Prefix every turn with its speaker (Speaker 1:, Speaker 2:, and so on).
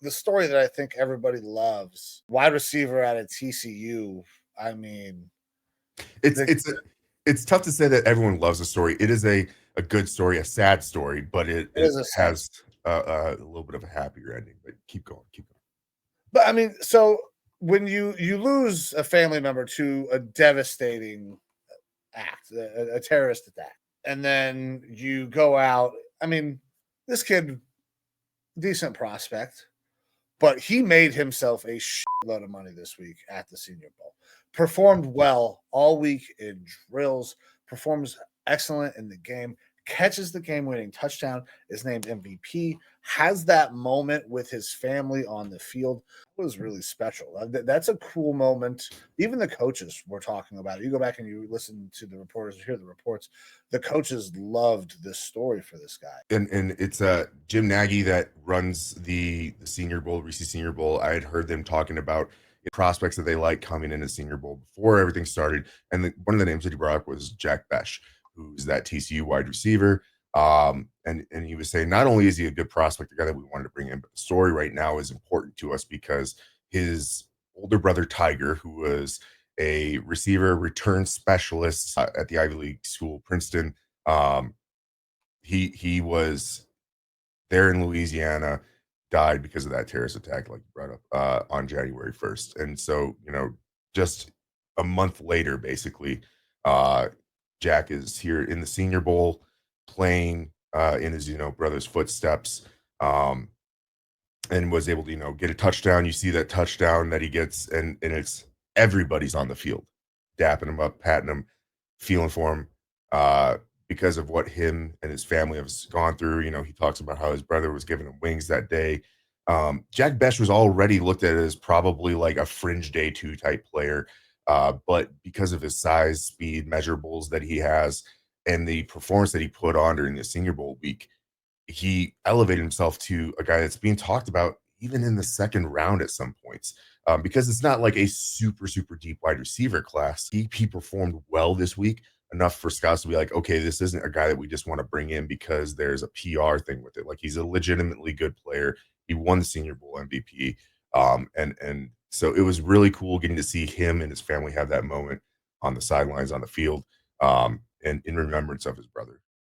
Speaker 1: the story that I think everybody loves, wide receiver out of TCU. I mean,
Speaker 2: It's
Speaker 1: the
Speaker 2: it's a it's tough to say that everyone loves a story. It is a good story, a sad story, but
Speaker 1: it
Speaker 2: it
Speaker 1: is a sad,
Speaker 2: has a little bit of a happier ending. But keep going, keep going.
Speaker 1: but I mean, so when you lose a family member to a devastating act, a terrorist attack, and then you go out. I mean, this kid, decent prospect, but he made himself a shitload of money this week at the Senior Bowl. Performed well all week in drills, performs excellent in the game, catches the game winning touchdown, is named MVP, has that moment with his family on the field. It was really special. That's a cool moment. Even the coaches were talking about it. You go back and you listen to the reporters, hear the reports. The coaches loved this story for this guy.
Speaker 2: And it's Jim Nagy that runs the Senior Bowl, Reese Senior Bowl. I had heard them talking about prospects that they like coming into Senior Bowl before everything started, and one of the names that he brought up was Jack Bech, who's that TCU wide receiver. And he was saying not only is he a good prospect, the guy that we wanted to bring in, but the story right now is important to us because his older brother Tiger, who was a receiver return specialist at the Ivy League school Princeton. Um, he was there in Louisiana, died because of that terrorist attack, like you brought up, on January 1st. And so, just a month later, basically, uh, Jack is here in the Senior Bowl playing in his, brother's footsteps, um, and was able to, get a touchdown. You see that touchdown that he gets, and it's everybody's on the field, dapping him up, patting him, feeling for him, uh, because of what him and his family have gone through. He talks about how his brother was giving him wings that day. Jack Bech was already looked at as probably like a fringe day two type player, but because of his size, speed, measurables that he has, and the performance that he put on during the Senior Bowl week, he elevated himself to a guy that's being talked about even in the second round at some points, because it's not like a super super deep wide receiver class. He performed well this week enough for scouts to be like, okay, this isn't a guy that we just want to bring in because there's a PR thing with it. Like, he's a legitimately good player. He won the Senior Bowl MVP, and so it was really cool getting to see him and his family have that moment on the sidelines on the field, and in remembrance of his brother.